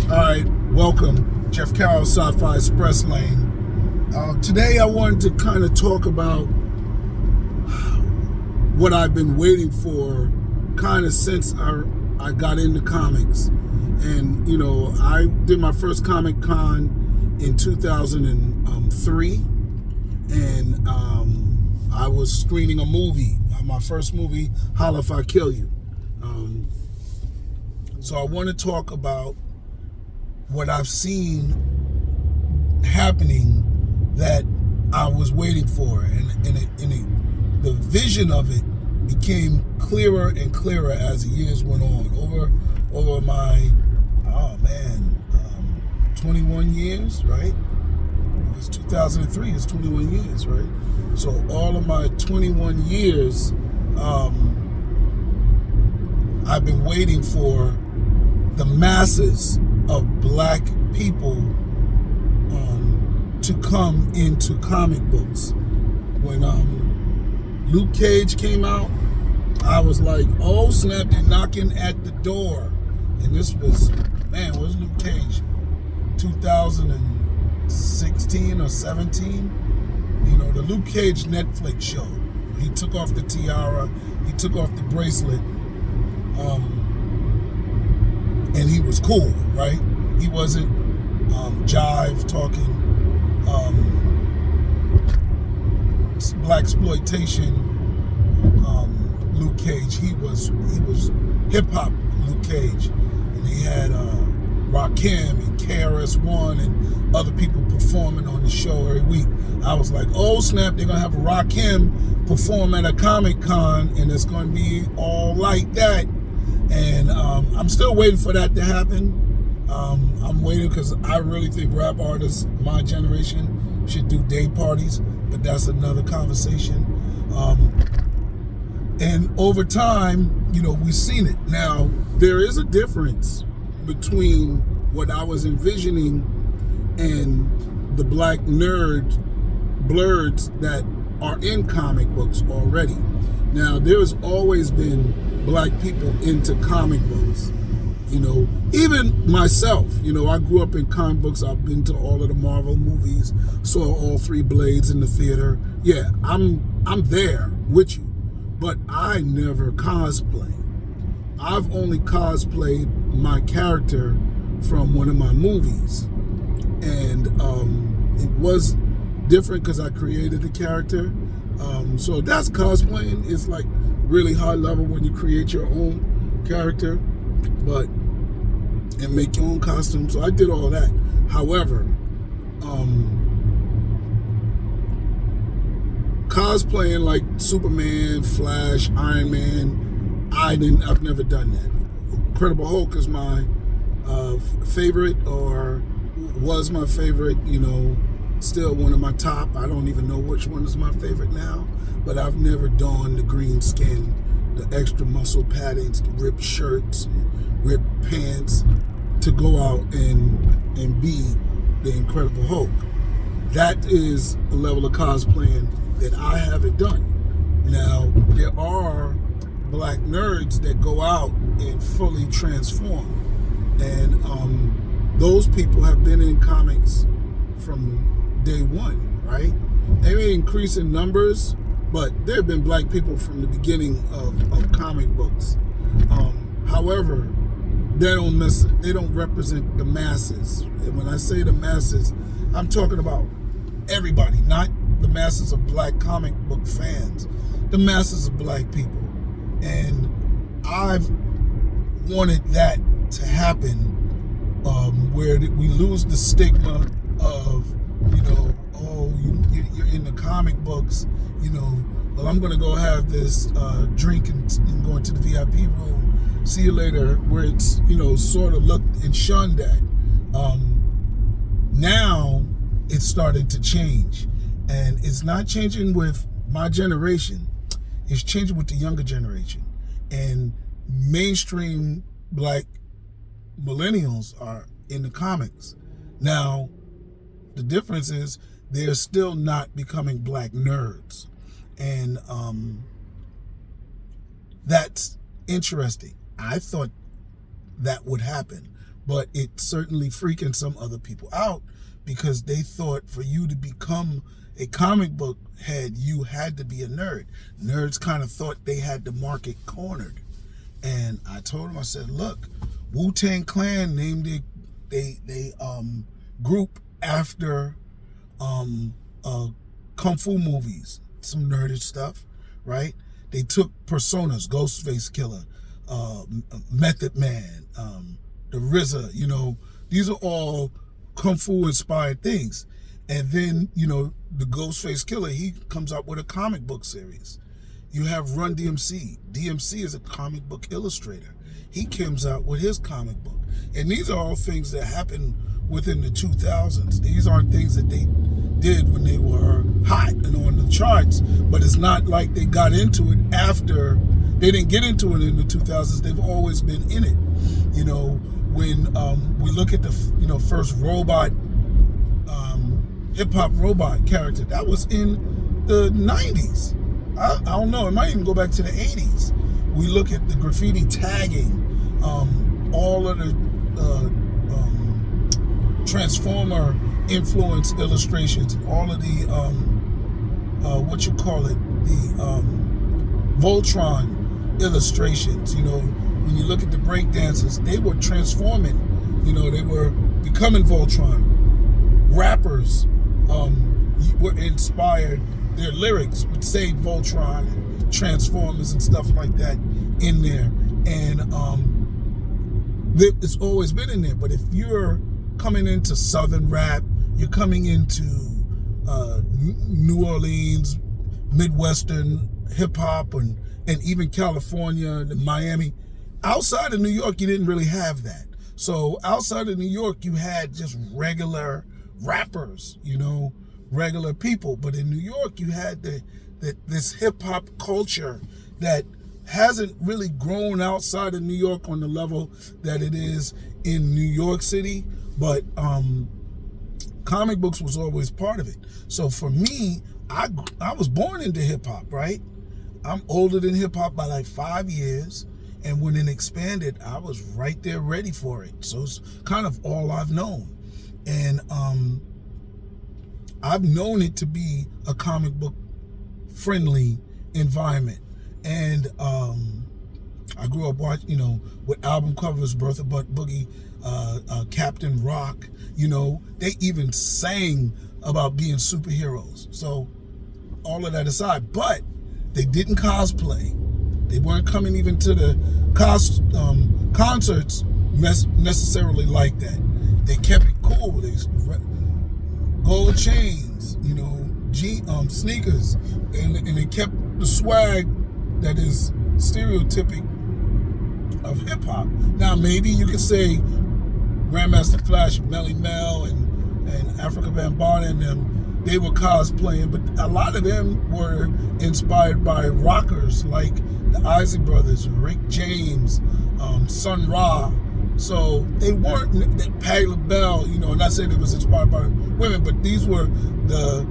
All right, welcome, Jeff Carroll Sci-fi Express Lane. Today I wanted to kind of talk about what I've been waiting for kind of since I got into comics. And, you know, I did my first Comic Con in 2003. And I was screening a movie, my first movie, Holla If I Kill You. So I want to talk about what I've seen happening that I was waiting for, and the vision of it became clearer and clearer as the years went on. Over my 21 years, right? It was 2003. It's 21 years, right? So all of my 21 years, I've been waiting for the masses of black people to come into comic books. When Luke Cage came out, I was like, oh snap, they're knocking at the door. And this was, what was Luke Cage? 2016 or 17? You know, the Luke Cage Netflix show. He took off the tiara, he took off the bracelet, and he was cool, right? He wasn't jive talking black exploitation Luke Cage. He was hip hop Luke Cage, and he had Rakim and KRS-One and other people performing on the show every week. I was like, oh snap, they're gonna have Rakim perform at a Comic Con, and it's gonna be all like that. And I'm still waiting for that to happen. I'm waiting because I really think rap artists, my generation, should do day parties, but that's another conversation. And over time, you know, we've seen it. Now, there is a difference between what I was envisioning and the black blurs that are in comic books already. Now, there's always been black people into comic books. You know, even myself, you know, I grew up in comic books. I've been to all of the Marvel movies, saw all 3 Blades in the theater. Yeah, I'm there with you, but I never cosplay. I've only cosplayed my character from one of my movies, and it was different because I created the character. So that's cosplaying. It's like really high level when you create your own character, and make your own costume. So I did all that. However, cosplaying like Superman, Flash, Iron Man, I've never done that. Incredible Hulk is my favorite, or was my favorite, you know, still one of my top. I don't even know which one is my favorite now, but I've never donned the green skin, the extra muscle paddings, the ripped shirts, ripped pants to go out and be the Incredible Hulk. That is a level of cosplaying that I haven't done. Now, there are black nerds that go out and fully transform. And those people have been in comics from day one, right? They may increase in numbers, but there have been black people from the beginning of comic books. However, they don't represent the masses. And when I say the masses, I'm talking about everybody, not the masses of black comic book fans, the masses of black people. And I've wanted that to happen, where we lose the stigma of, you know, oh, you're in the comic books, you know, well, I'm going to go have this drink and go into the VIP room. See you later, where it's, you know, sort of looked and shunned at. Now it's starting to change. And it's not changing with my generation. It's changing with the younger generation. And mainstream black millennials are in the comics. Now, the difference is they're still not becoming black nerds. And that's interesting. I thought that would happen, but it certainly freaking some other people out because they thought for you to become a comic book head, you had to be a nerd. Nerds kind of thought they had the market cornered. And I told him, I said, look, Wu-Tang Clan named they group after kung fu movies, some nerdish stuff, right? They took personas, Ghostface Killer, Method Man, the RZA, you know, these are all kung fu inspired things. And then, you know, the Ghostface Killer, he comes up with a comic book series. You have Run DMC. DMC is a comic book illustrator. He comes out with his comic book. And these are all things that happened within the 2000s. These aren't things that they did when they were hot and on the charts, but it's not like they got into it after. They didn't get into it in the 2000s. They've always been in it. You know, when we look at the first robot, hip-hop robot character, that was in the 90s. I don't know, it might even go back to the 80s. We look at the graffiti tagging, all of the Transformer influence illustrations, all of the the Voltron illustrations. You know, when you look at the breakdancers, they were transforming. You know, they were becoming Voltron. Rappers were inspired. Their lyrics would say Voltron and Transformers and stuff like that in there. And it's always been in there. But if you're coming into Southern rap, you're coming into New Orleans, Midwestern hip-hop, and even California and Miami. Outside of New York, you didn't really have that. So outside of New York, you had just regular rappers, you know, regular people. But in New York, you had this hip-hop culture that hasn't really grown outside of New York on the level that it is in New York City. But comic books was always part of it. So for me, I was born into hip-hop, right? I'm older than hip-hop by like 5 years. And when it expanded, I was right there ready for it. So it's kind of all I've known. And I've known it to be a comic book friendly environment. And I grew up watching, you know, with album covers, Bertha Butt Boogie, Captain Rock, you know, they even sang about being superheroes. So all of that aside, but they didn't cosplay. They weren't coming even to the concerts necessarily like that. They kept it cool. They gold chains, you know, sneakers, and they kept the swag that is stereotypic of hip hop. Now maybe you could say Grandmaster Flash, Melly Mel, and Africa Bambaataa and them, they were cosplaying, but a lot of them were inspired by rockers like the Isaac Brothers, Rick James, Sun Ra. So they weren't Patti LaBelle, you know, not saying it was inspired by women, but these were the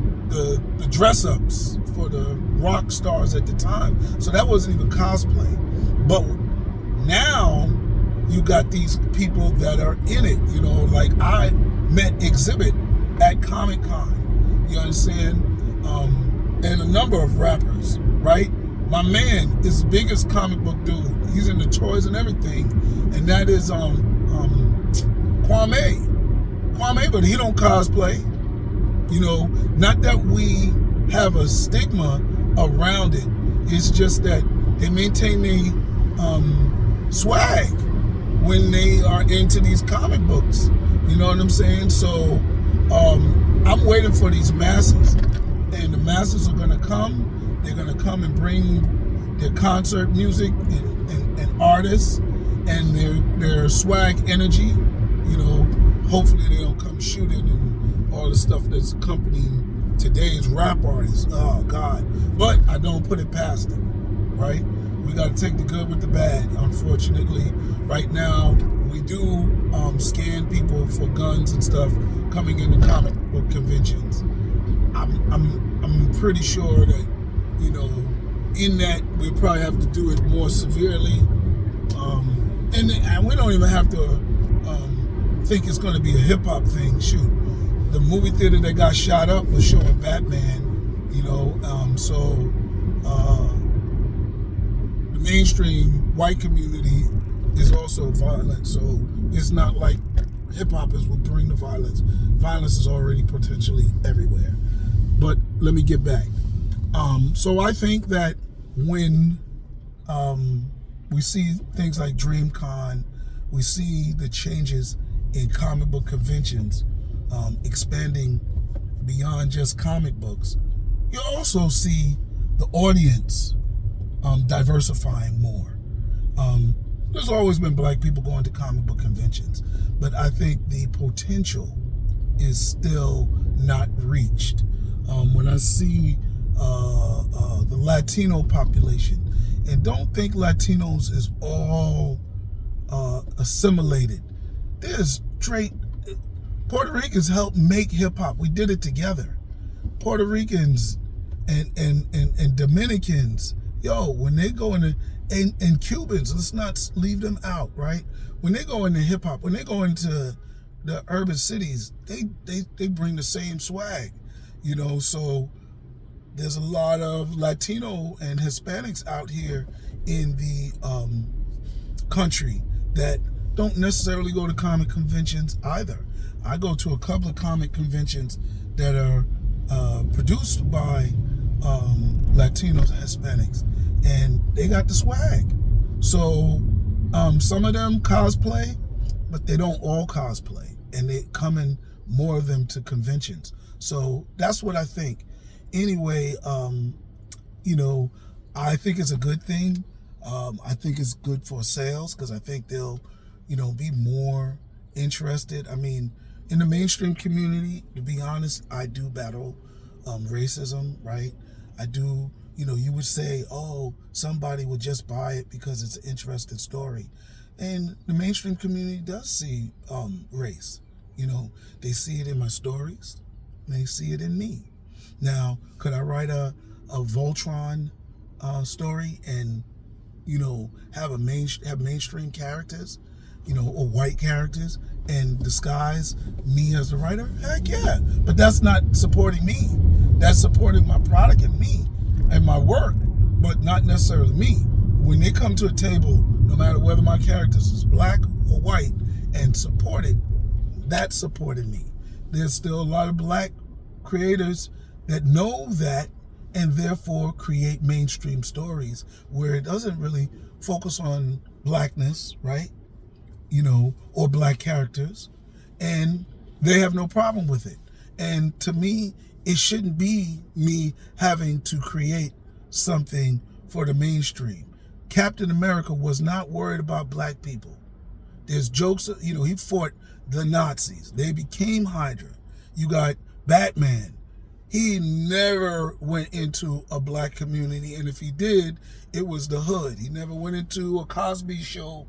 dress-ups for the rock stars at the time. So that wasn't even cosplay. But now you got these people that are in it, you know, like I met Exhibit at Comic-Con, you understand? And a number of rappers, right? My man is the biggest comic book dude. He's into toys and everything. And that is Kwame. Kwame, but he don't cosplay. You know, not that we have a stigma around it. It's just that they maintain the swag when they are into these comic books. You know what I'm saying? So I'm waiting for these masses. And the masses are going to come. They're going to come and bring their concert music and artists and their swag energy. You know, hopefully they don't come shooting and all the stuff that's accompanying today's rap artists. Oh, God. But I don't put it past them, right? We got to take the good with the bad, unfortunately. Right now, we do scan people for guns and stuff coming into comic book conventions. I'm pretty sure that, you know, in that we'll probably have to do it more severely. And we don't even have to think it's going to be a hip hop thing. Shoot, the movie theater that got shot up was showing Batman, you know. So the mainstream white community is also violent. So it's not like hip hoppers will bring the violence. Violence is already potentially everywhere. But let me get back. So I think that when we see things like DreamCon, we see the changes in comic book conventions expanding beyond just comic books, you also see the audience diversifying more. There's always been black people going to comic book conventions, but I think the potential is still not reached. When I see the Latino population, and don't think Latinos is all assimilated. There's straight Puerto Ricans helped make hip hop. We did it together. Puerto Ricans and Dominicans, when they go into and Cubans, let's not leave them out, right? When they go into hip hop, when they go into the urban cities, they bring the same swag, so there's a lot of Latino and Hispanics out here in the country that don't necessarily go to comic conventions either. I go to a couple of comic conventions that are produced by Latinos and Hispanics, and they got the swag. So some of them cosplay, but they don't all cosplay, and they come in more of them to conventions. So that's what I think. Anyway, I think it's a good thing. I think it's good for sales because I think they'll, be more interested. I mean, in the mainstream community, to be honest, I do battle racism, right? I do, you would say, oh, somebody would just buy it because it's an interesting story. And the mainstream community does see race. They see it in my stories. They see it in me. Now, could I write a Voltron story and, have mainstream characters, or white characters and disguise me as the writer? Heck yeah. But that's not supporting me. That's supporting my product and me and my work, but not necessarily me. When they come to a table, no matter whether my characters is black or white, and support it, that's supporting me. There's still a lot of black creators that know that and therefore create mainstream stories where it doesn't really focus on blackness, right? Or black characters, and they have no problem with it. And to me, it shouldn't be me having to create something for the mainstream. Captain America was not worried about black people. There's jokes, he fought the Nazis. They became Hydra. You got Batman. He never went into a black community, and if he did, it was the hood. He never went into a Cosby Show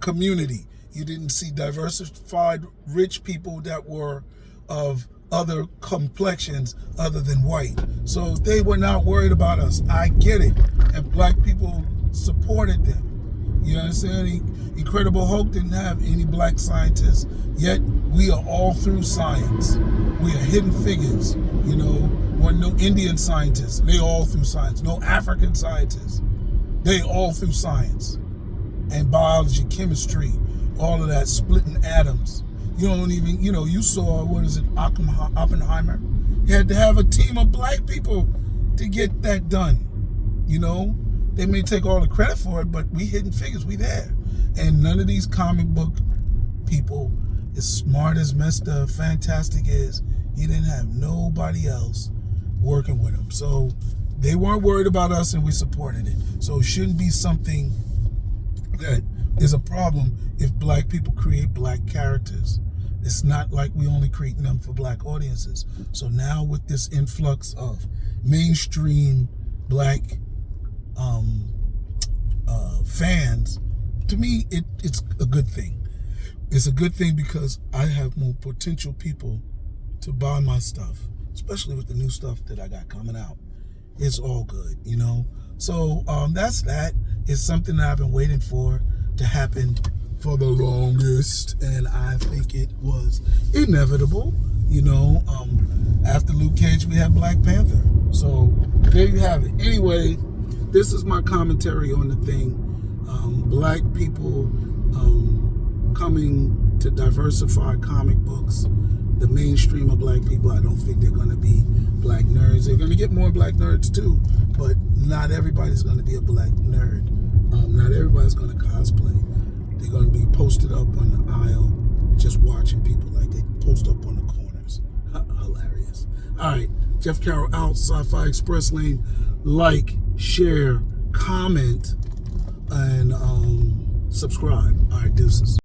community. You didn't see diversified rich people that were of other complexions other than white. So they were not worried about us. I get it. And black people supported them. You understand? Incredible Hulk didn't have any black scientists, yet we are all through science. We are hidden figures. Wasn't no Indian scientists. They all through science. No African scientists. They all through science. And biology, chemistry, all of that, splitting atoms. You don't even, you saw, Oppenheimer? He had to have a team of black people to get that done. They may take all the credit for it, but we hidden figures, we there. And none of these comic book people, as smart as Mr. Fantastic is, he didn't have nobody else working with him. So they weren't worried about us and we supported it. So it shouldn't be something that is a problem if black people create black characters. It's not like we only creating them for black audiences. So now with this influx of mainstream black fans, to me, it's a good thing. It's a good thing because I have more potential people to buy my stuff, especially with the new stuff that I got coming out. It's all good, So that's that. It's something that I've been waiting for to happen for the longest, and I think it was inevitable. After Luke Cage, we had Black Panther. So there you have it. Anyway, this is my commentary on the thing. Black people coming to diversify comic books. The mainstream of black people, I don't think they're going to be black nerds. They're going to get more black nerds too, but not everybody's going to be a black nerd. Not everybody's going to cosplay. They're going to be posted up on the aisle, just watching people like they post up on the corners. Hilarious. All right, Jeff Carroll out, Sci-Fi Express Lane. Like, share, comment, and subscribe. All right, deuces.